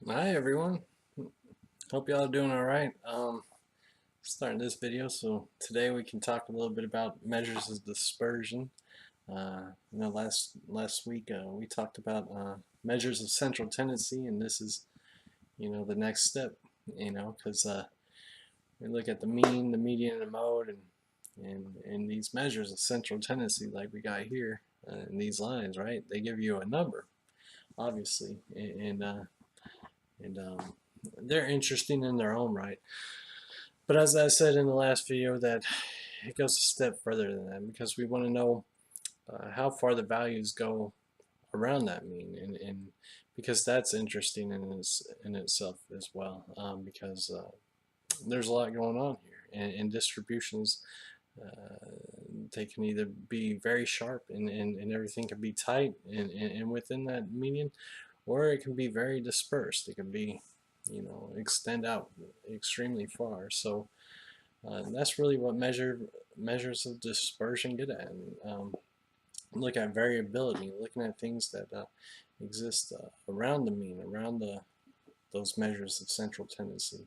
Hi everyone. Hope y'all are doing all right. Starting this video, so today we can talk a little bit about measures of dispersion. Last week we talked about measures of central tendency, and this is the next step. Because we look at the mean, the median, and the mode, and these measures of central tendency, like we got here in these lines, right? They give you a number, obviously, and they're interesting in their own right. But as I said in the last video, that it goes a step further than that because we want to know how far the values go around that mean, and because that's interesting in itself as well, because there's a lot going on here, and distributions they can either be very sharp and everything can be tight and within that median, or it can be very dispersed. It can be extend out extremely far. So that's really what measures of dispersion get at. And, look at variability, looking at things that exist around the mean, around those measures of central tendency,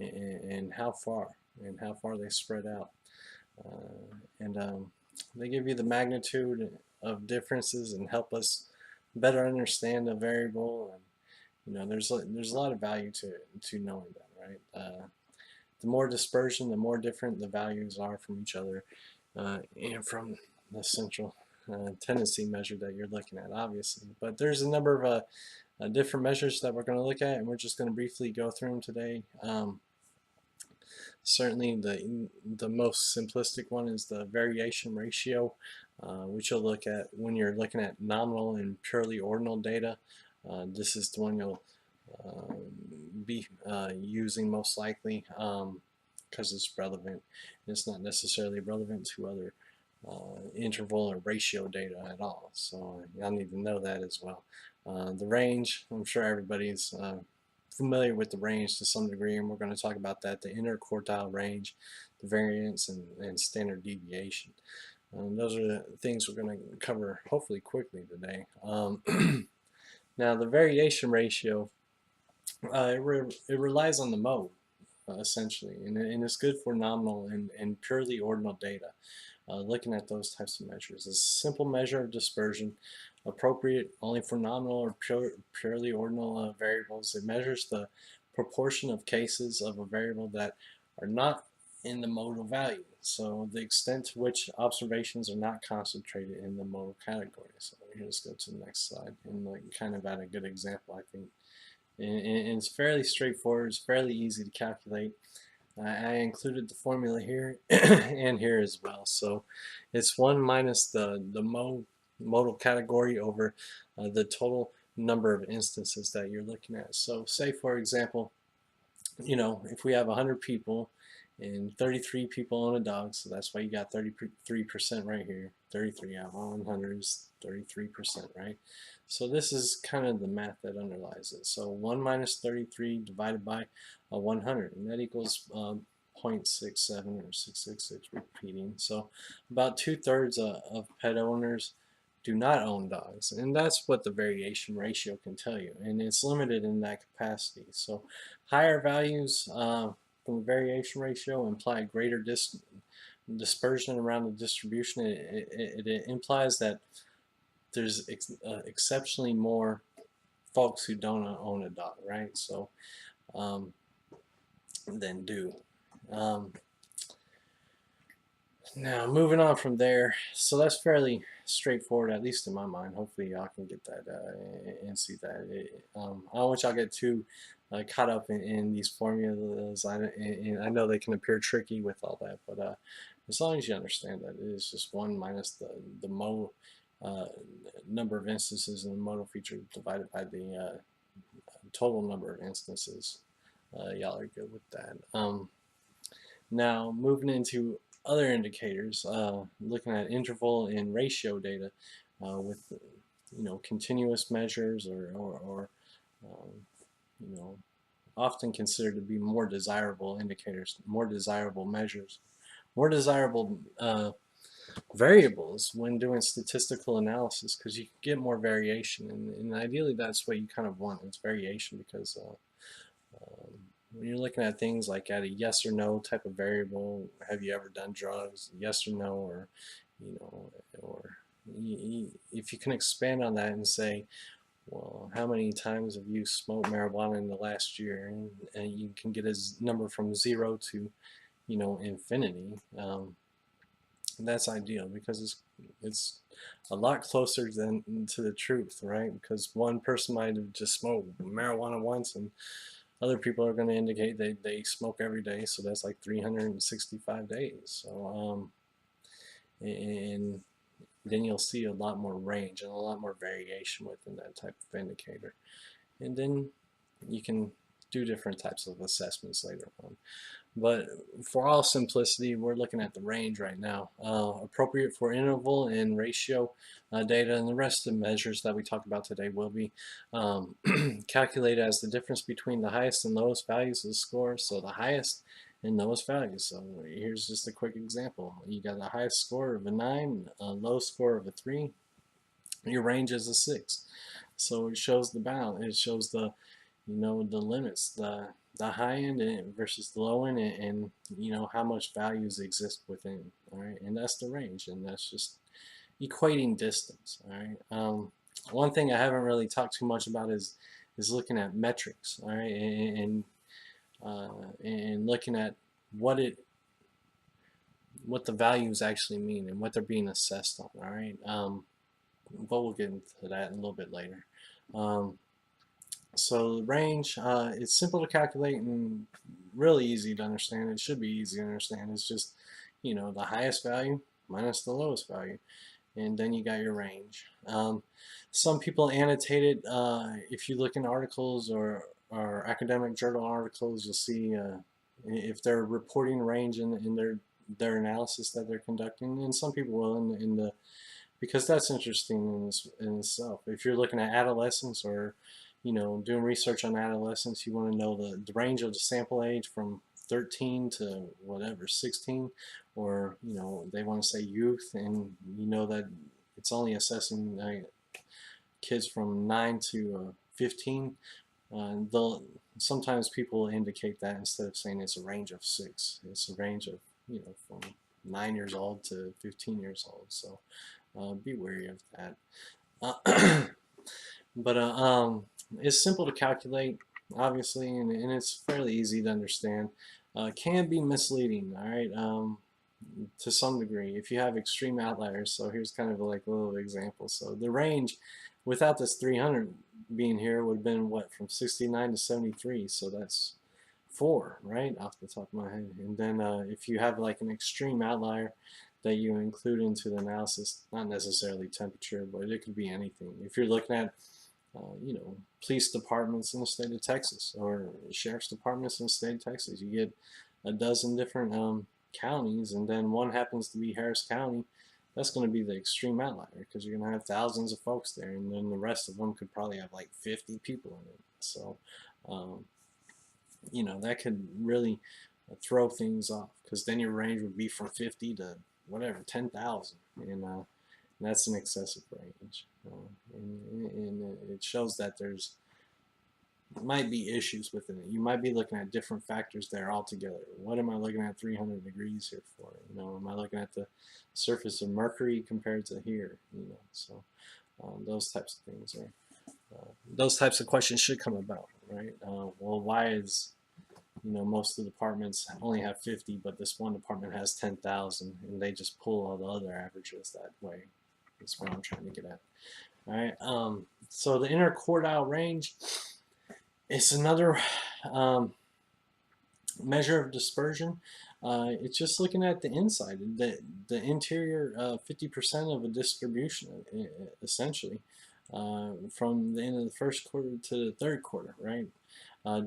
and how far they spread out. And they give you the magnitude of differences and help us better understand a variable. And there's a lot of value to knowing that, right? The more dispersion, the more different the values are from each other, and from the central tendency measure that you're looking at, obviously. But there's a number of different measures that we're going to look at, and we're just going to briefly go through them today. Certainly, the most simplistic one is the variation ratio, which you'll look at when you're looking at nominal and purely ordinal data. This is the one you'll be using most likely because it's relevant. It's not necessarily relevant to other interval or ratio data at all. So y'all need to know that as well. The range, I'm sure everybody's familiar with the range to some degree, and we're going to talk about that, the interquartile range, the variance, and standard deviation. Those are the things we're going to cover hopefully quickly today. Now the variation ratio, it relies on the mode essentially, and it's good for nominal and purely ordinal data. Looking at those types of measures, a simple measure of dispersion, appropriate only for nominal or purely ordinal variables. It measures the proportion of cases of a variable that are not in the modal value, so the extent to which observations are not concentrated in the modal category. So let's go to the next slide and kind of add a good example, I think. And it's fairly straightforward. It's fairly easy to calculate. I included the formula here and here as well. So it's 1 minus the modal category over the total number of instances that you're looking at. So say, for example, if we have 100 people and 33 people own a dog, so that's why you got 33% right here. 33 out of 100 is 33%, right? So this is kind of the math that underlies it. So 1 minus 33 divided by 100, and that equals 0.67 or 666 repeating. So about 2/3 of pet owners do not own dogs, and that's what the variation ratio can tell you, and it's limited in that capacity. So higher values from the variation ratio imply greater dispersion around the distribution. It implies that there's exceptionally more folks who don't own a dog, right? So than do. Um, Now, moving on from there, so that's fairly straightforward, at least in my mind. Hopefully, y'all can get that and see that. I don't want y'all to get too caught up in these formulas. And I know they can appear tricky with all that, but as long as you understand that it is just 1 minus the uh, number of instances in the modal feature divided by the total number of instances, y'all are good with that. Now, moving into other indicators, looking at interval and ratio data with continuous measures or um, you know often considered to be more desirable indicators, more desirable measures, more desirable variables when doing statistical analysis, because you can get more variation, and ideally that's what you kind of want, is variation, because um, when you're looking at things like at a yes or no type of variable, have you ever done drugs, yes or no, or you know, or if you can expand on that and say, well, how many times have you smoked marijuana in the last year, and you can get a number from 0 to, you know, infinity. That's ideal, because it's a lot closer than to the truth, right? Because one person might have just smoked marijuana once, and other people are going to indicate they smoke every day, so that's like 365 days. So and then you'll see a lot more range and a lot more variation within that type of indicator, and then you can do different types of assessments later on. But for all simplicity, we're looking at the range right now, appropriate for interval and ratio data, and the rest of the measures that we talk about today will be calculated as the difference between the highest and lowest values of the score. So the highest and lowest values. So here's just a quick example. You got the highest score of a 9, a low score of a 3. Your range is a 6. So it shows the bound. It shows the, you know, the limits, the high end versus the low end, and you know how much values exist within. All right, and that's the range, and that's just equating distance. All right. One thing I haven't really talked too much about is looking at metrics. All right, and looking at what the values actually mean and what they're being assessed on. All right. But we'll get into that a little bit later. So the range, it's simple to calculate and really easy to understand. It should be easy to understand. It's just, you know, the highest value minus the lowest value, and then you got your range. Some people annotate it. If you look in articles or academic journal articles, you'll see if they're reporting range in their analysis that they're conducting, and some people will in the because that's interesting in itself. If you're looking at adolescents, or you know, doing research on adolescents, you want to know the range of the sample age from 13 to whatever 16, or you know, they want to say youth, and you know that it's only assessing kids from 9 to 15. They'll sometimes people indicate that instead of saying it's a range of 6, it's a range of, you know, from 9 years old to 15 years old. So be wary of that. But it's simple to calculate, obviously, and it's fairly easy to understand. Can be misleading, all right, to some degree if you have extreme outliers. So here's kind of like a little example. So the range without this 300 being here would have been what, from 69 to 73. So that's 4, right, off the top of my head. And then if you have like an extreme outlier that you include into the analysis, not necessarily temperature, but it could be anything. If you're looking at you know, police departments in the state of Texas, or sheriff's departments in the state of Texas, you get a dozen different counties, and then one happens to be Harris County. That's going to be the extreme outlier, because you're going to have thousands of folks there, and then the rest of them could probably have like 50 people in it. So you know, that could really throw things off, because then your range would be from 50 to whatever 10,000, and that's an excessive range, and it shows that there's might be issues within it. You might be looking at different factors there altogether. What am I looking at 300 degrees here for? You know, am I looking at the surface of Mercury compared to here? You know, so those types of things are those types of questions should come about, right? Well, why is, you know, most of the departments only have 50, but this one department has 10,000, and they just pull all the other averages that way? That's what I'm trying to get at. All right. So the interquartile range is another measure of dispersion. It's just looking at the inside, the interior 50% of a distribution, essentially, from the end of the first quarter to the third quarter, right?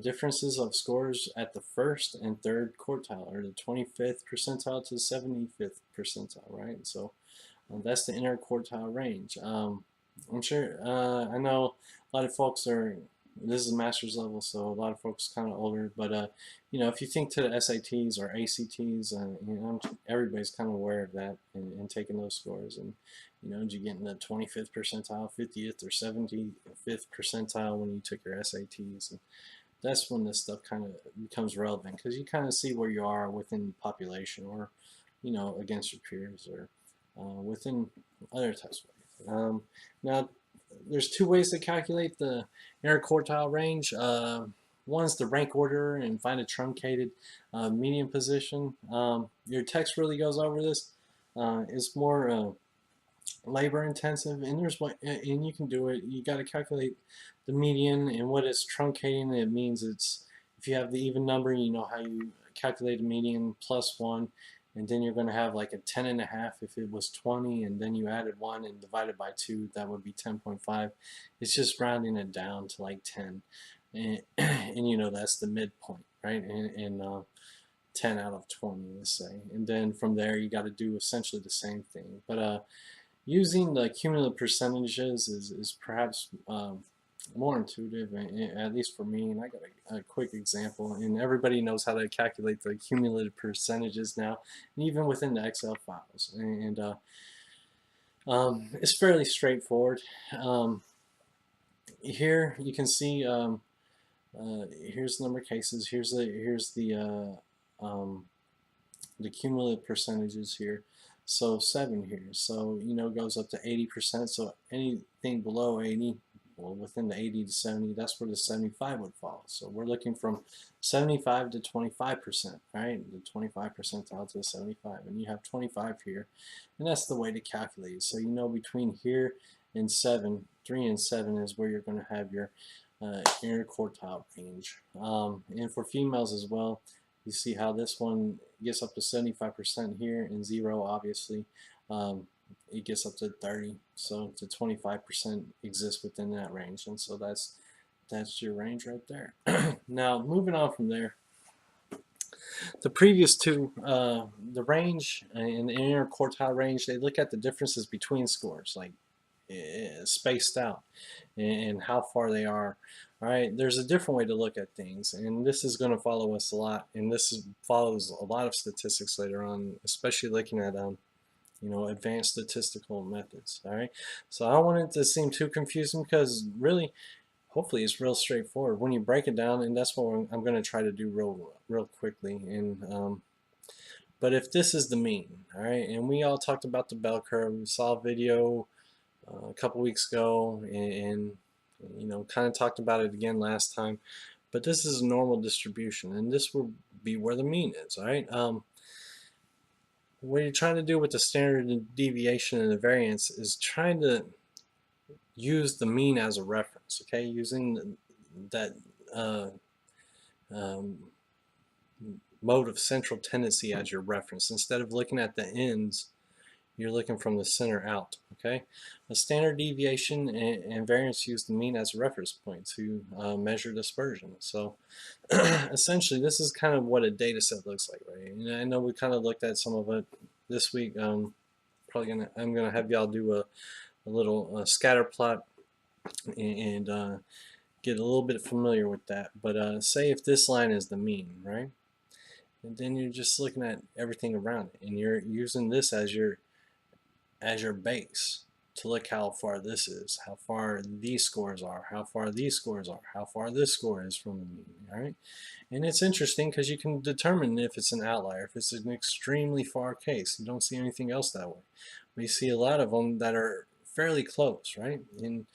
Differences of scores at the first and third quartile, or the 25th percentile to the 75th percentile, right? So that's the interquartile range. I'm sure, I know a lot of folks are this is master's level, so a lot of folks kind of older. But you know, if you think to the SATs or ACTs, you know, everybody's kind of aware of that and taking those scores. And you know, did you get in the 25th percentile, 50th, or 75th percentile when you took your SATs? And that's when this stuff kind of becomes relevant, because you kind of see where you are within the population, or you know, against your peers, or within other types of ways. Now, there's two ways to calculate the interquartile range. One's to rank order and find a truncated median position. Your text really goes over this. It's more labor intensive, and and you can do it. You got to calculate the median, and what it's truncating. It means it's, if you have the even number, you know how you calculate the median plus 1, and then you're going to have like a 10.5 if it was 20, and then you added 1 and divided by 2, that would be 10.5. It's just rounding it down to like 10, and you know that's the midpoint, right? And 10 out of 20, let's say, and then from there you got to do essentially the same thing. But using the cumulative percentages is perhaps more intuitive, at least for me. And I got a quick example, and everybody knows how to calculate the cumulative percentages now, and even within the Excel files. And it's fairly straightforward. Here you can see here's the number of cases. Here's the cumulative percentages here. So 7 here. So you know, goes up to 80%. So anything below 80, well, within the 80 to 70, that's where the 75 would fall. So we're looking from 75 to 25%, right? The 25 percentile to 75, and you have 25 here, and that's the way to calculate it. So you know, between here and 7, 3 and 7 is where you're going to have your interquartile range. And for females as well, you see how this one gets up to 75% here, and 0 obviously. It gets up to 30, so to 25% exists within that range, and so that's your range right there. Now, moving on from there, the previous two, the range and the interquartile range, they look at the differences between scores, like spaced out, and how far they are. All right, there's a different way to look at things, and this is going to follow us a lot, and follows a lot of statistics later on, especially looking at you know, advanced statistical methods. All right, so I don't want it to seem too confusing, because really, hopefully, it's real straightforward when you break it down, and that's what I'm going to try to do real quickly. And but if this is the mean, all right, and we all talked about the bell curve. We saw a video a couple weeks ago, and you know, kind of talked about it again last time. But this is a normal distribution, and this will be where the mean is. All right. What you're trying to do with the standard deviation and the variance is trying to use the mean as a reference. Okay, using that um, mode of central tendency as your reference. Instead of looking at the ends, you're looking from the center out. Okay, a standard deviation and variance use the mean as a reference point to measure dispersion. So essentially, this is kind of what a data set looks like, right? And I know we kind of looked at some of it this week. I'm gonna have y'all do a little scatter plot and get a little bit familiar with that. But say if this line is the mean, right? And then you're just looking at everything around it, and you're using this as your base to look how far this is, how far these scores are, how far these scores are, how far this score is from the mean. All right, and it's interesting because you can determine if it's an outlier, if it's an extremely far case. You don't see anything else that way. We see a lot of them that are fairly close, right? And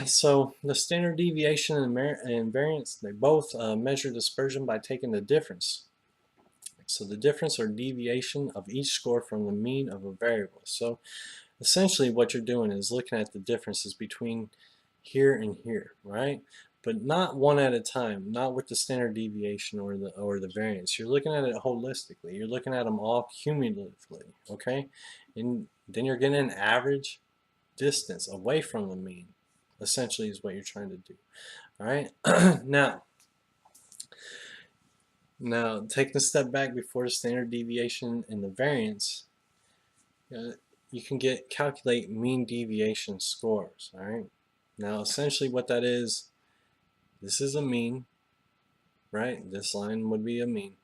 so the standard deviation and variance, they both measure dispersion by taking the difference. So the difference or deviation of each score from the mean of a variable. So essentially what you're doing is looking at the differences between here and here, right? But not one at a time, not with the standard deviation or the variance. You're looking at it holistically. You're looking at them all cumulatively, okay? And then you're getting an average distance away from the mean, essentially, is what you're trying to do. All right. Now taking a step back before the standard deviation and the variance, you can calculate mean deviation scores. All right. Now essentially what that is this is a mean, right? This line would be a mean.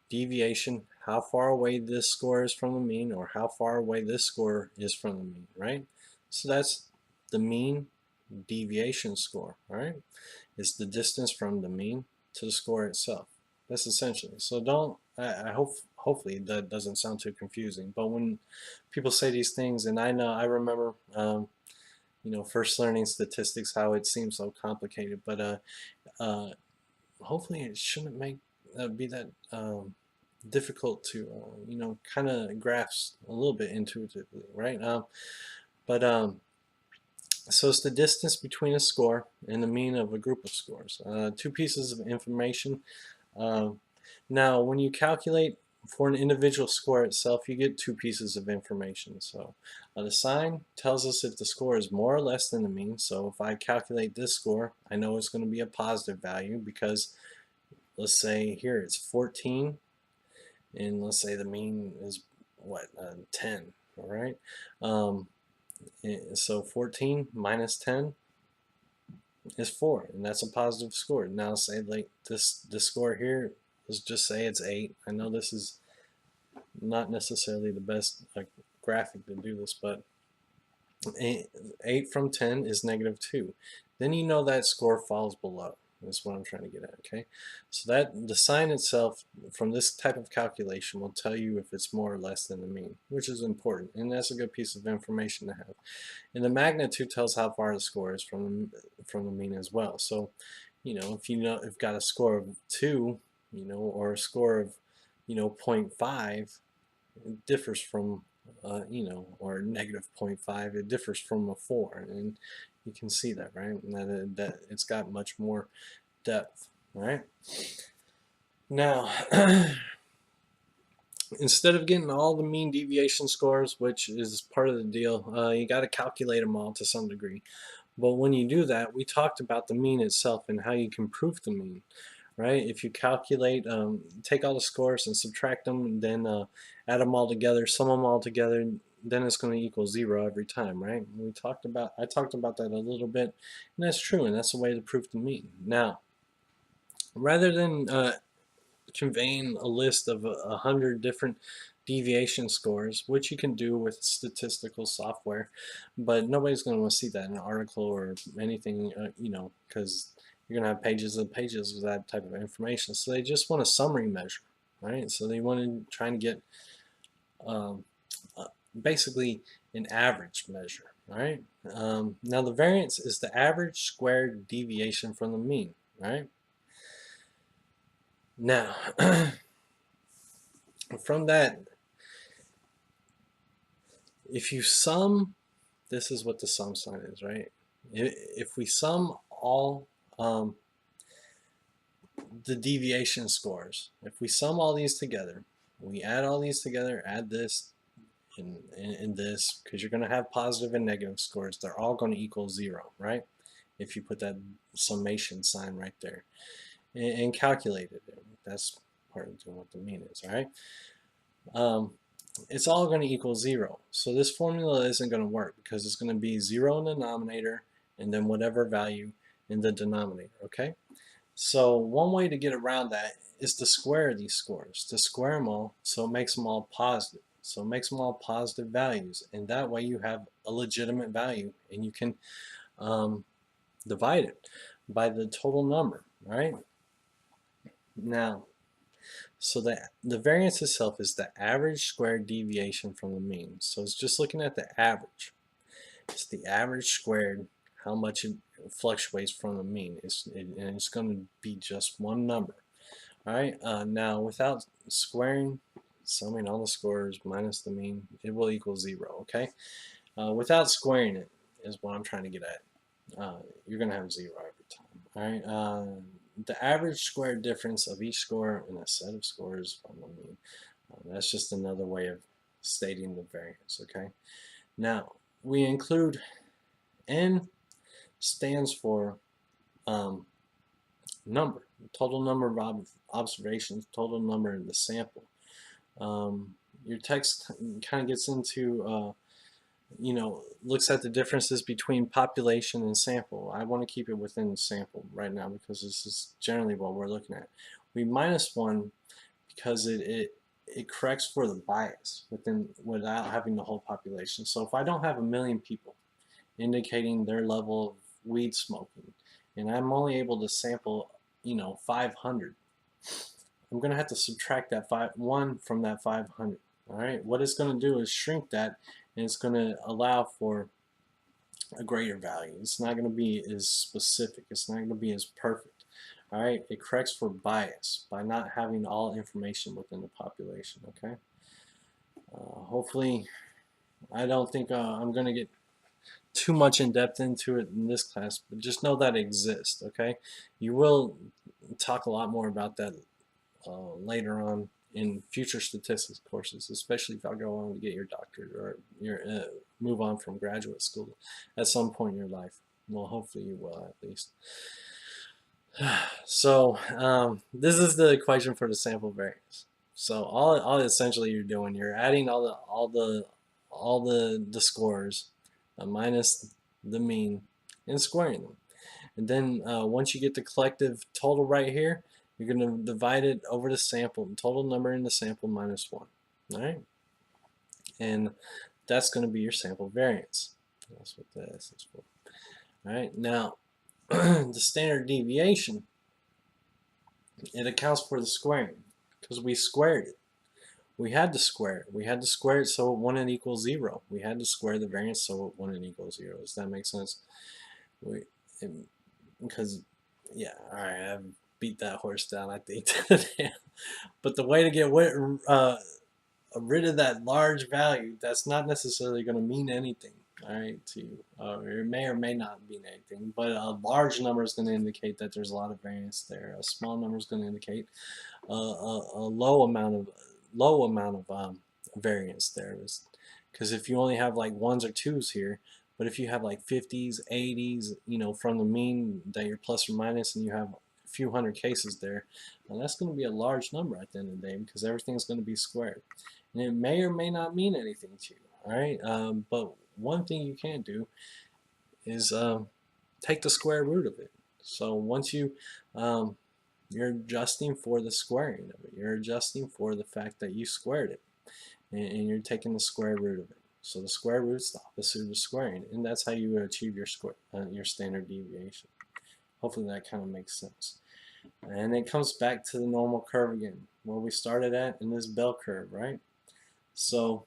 Deviation, how far away this score is from the mean, or how far away this score is from the mean, right? So that's the mean deviation score, right? It's the distance from the mean to the score itself. That's essentially. So don't, I hope, hopefully that doesn't sound too confusing, but when people say these things, and I remember, you know, first learning statistics, how it seems so complicated, but hopefully it shouldn't be that difficult to you know, kind of grasp a little bit intuitively, right? So it's the distance between a score and the mean of a group of scores. Two pieces of information. Now, when you calculate for an individual score itself, you get two pieces of information. So the sign tells us if the score is more or less than the mean. So if I calculate this score, I know it's going to be a positive value because, let's say here it's 14, and let's say the mean is what, 10, all right? So 14 minus 10 is 4, and that's a positive score. Now say like this score here, let's just say it's 8. I know this is not necessarily the best graphic to do this, but 8 from 10 is -2. Then you know that score falls below. That's what I'm trying to get at, okay? So that the sign itself from this type of calculation will tell you if it's more or less than the mean, which is important, and that's a good piece of information to have. And the magnitude tells how far the score is from the mean as well. So, you know, if you've got a score of 2, you know, or a score of, you know, 0.5, it differs from you know, or -0.5, it differs from a 4, and you can see that, right? And that it's got much more depth, right? Now, instead of getting all the mean deviation scores, which is part of the deal, you got to calculate them all to some degree. But when you do that, we talked about the mean itself and how you can prove the mean, right? If you calculate, take all the scores and subtract them, and then add them all together, sum them all together, then it's going to equal 0 every time, right? I talked about that a little bit, and that's true, and that's the way to prove the mean. Now, rather than conveying a list of 100 different deviation scores, which you can do with statistical software, but nobody's going to want to see that in an article or anything, you know, because you're going to have pages and pages of that type of information. So they just want a summary measure, right? So they want to try and get um, basically an average measure, right? Now the variance is the average squared deviation from the mean, right? Now, from that, if you sum, this is what the sum sign is, right? If we sum all the deviation scores, if we sum all these together, we add all these together, add this and this, because you're going to have positive and negative scores, they're all going to equal 0, right? If you put that summation sign right there and calculate it. That's part of doing what the mean is, all right? It's all going to equal 0. So this formula isn't going to work because it's going to be 0 in the denominator and then whatever value in the denominator, okay? So one way to get around that is to square these scores, to square them all so it makes them all positive. So it makes them all positive values, and that way you have a legitimate value and you can divide it by the total number, right? Now, so the variance itself is the average squared deviation from the mean. So it's just looking at the average. It's the average squared, how much it fluctuates from the mean. And it's going to be just one number. All right. Now, without squaring, summing all the scores minus the mean, it will equal 0. Okay. Without squaring it is what I'm trying to get at. You're going to have 0 every time. All right. The average squared difference of each score in a set of scores from the mean. That's just another way of stating the variance, okay? Now, we include N stands for number, total number of observations, total number of the sample. Your text kind of gets into looks at the differences between population and sample. I want to keep it within the sample right now because this is generally what we're looking at. We minus 1 because it corrects for the bias without having the whole population. So if I don't have 1,000,000 people indicating their level of weed smoking, and I'm only able to sample 500, I'm going to have to subtract that 1 from that 500. All right, what it's going to do is shrink that, and it's going to allow for a greater value. It's not going to be as specific. It's not going to be as perfect. All right, it corrects for bias by not having all information within the population. Okay, hopefully, I don't think I'm going to get too much in depth into it in this class, but just know that it exists. Okay, you will talk a lot more about that later on in future statistics courses, especially if I go on to get your doctorate or your move on from graduate school at some point in your life. Well, hopefully you will at least. So this is the equation for the sample variance. So all essentially you're doing, you're adding all the scores minus the mean and squaring them. And then once you get the collective total right here, you're going to divide it over the sample, the total number in the sample minus 1. All right? And that's going to be your sample variance. That's what this is for. All right? Now, the standard deviation, it accounts for the squaring because we squared it. We had to square it. We had to square it so it wouldn't equal 0. We had to square the variance so it wouldn't equal 0. Does that make sense? Because, yeah, all right, I've beat that horse down, I think, today. But the way to get rid of that large value, that's not necessarily going to mean anything, all right, to you. It may or may not mean anything, but a large number is going to indicate that there's a lot of variance there. A small number is going to indicate a low amount of variance there. Because if you only have like 1s or 2s here, but if you have like 50s, 80s, from the mean that you're plus or minus, and you have a few hundred cases there, well, that's going to be a large number at the end of the day because everything's going to be squared. And it may or may not mean anything to you, all right? But one thing you can do is take the square root of it. So once you're adjusting for the squaring of it. You're adjusting for the fact that you squared it, and you're taking the square root of it. So the square root is the opposite of squaring, and that's how you achieve your standard deviation. Hopefully that kind of makes sense. And it comes back to the normal curve again, where we started at in this bell curve, right? So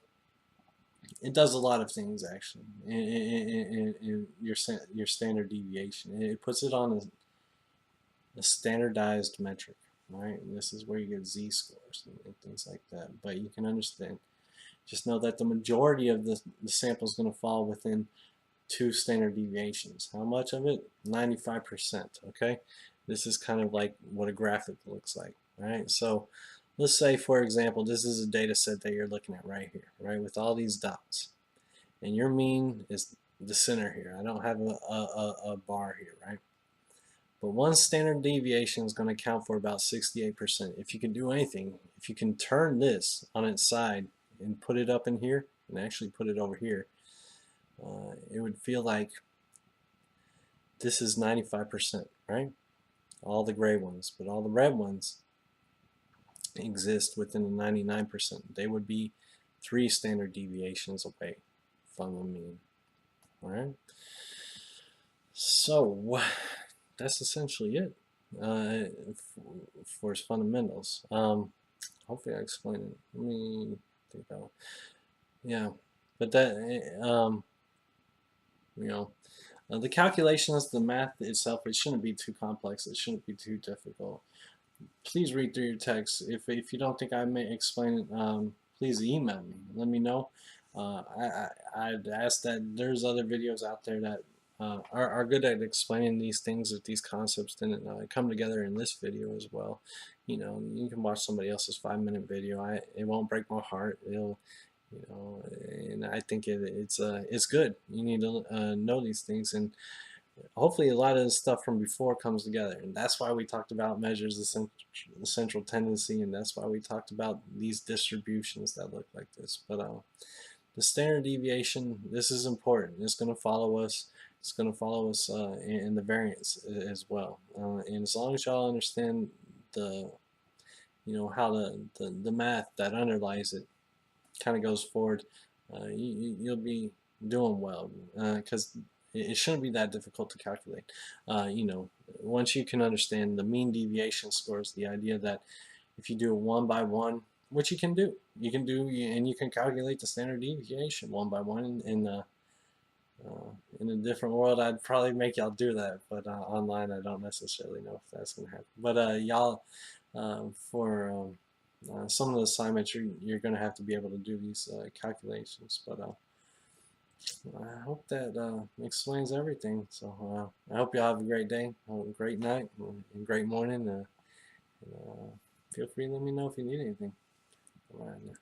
it does a lot of things actually in your standard deviation. It puts it on a standardized metric, right? And this is where you get z-scores and things like that. But you can understand. Just know that the majority of the sample is going to fall within 2 standard deviations. How much of it? 95%, okay? This is kind of like what a graphic looks like, right? So let's say, for example, this is a data set that you're looking at right here, right, with all these dots. And your mean is the center here. I don't have a bar here, right? But one standard deviation is going to account for about 68%. If you can do anything, if you can turn this on its side and put it up in here, and actually put it over here, it would feel like this is 95%, right? All the gray ones, but all the red ones exist within the 99%. They would be 3 standard deviations away from the mean. All right. So that's essentially it for its fundamentals. Hopefully I explained it. Let me think about it. Yeah, but that the calculations, the math itself, it shouldn't be too complex. It shouldn't be too difficult. Please read through your text. If you don't think I may explain it, please email me. Let me know. I'd ask that there's other videos out there that are good at explaining these things, if these concepts didn't come together in this video as well. You can watch somebody else's 5-minute video. It won't break my heart. It'll, and I think it's good. You need to know these things, and hopefully a lot of the stuff from before comes together. And that's why we talked about measures the central tendency, and that's why we talked about these distributions that look like this. But the standard deviation, this is important. It's going to follow us. It's going to follow us in the variance as well. And as long as y'all understand the, how the math that underlies it kind of goes forward, you'll be doing well, because it shouldn't be that difficult to calculate. Once you can understand the mean deviation scores, the idea that if you do it one by one, which you can do, and you can calculate the standard deviation one by one in a different world. I'd probably make y'all do that, but online I don't necessarily know if that's gonna happen. But y'all, for some of the assignments, you're gonna have to be able to do these calculations. But I hope that explains everything. So I hope y'all have a great day, a great night, and a great morning. Feel free to let me know if you need anything. All right.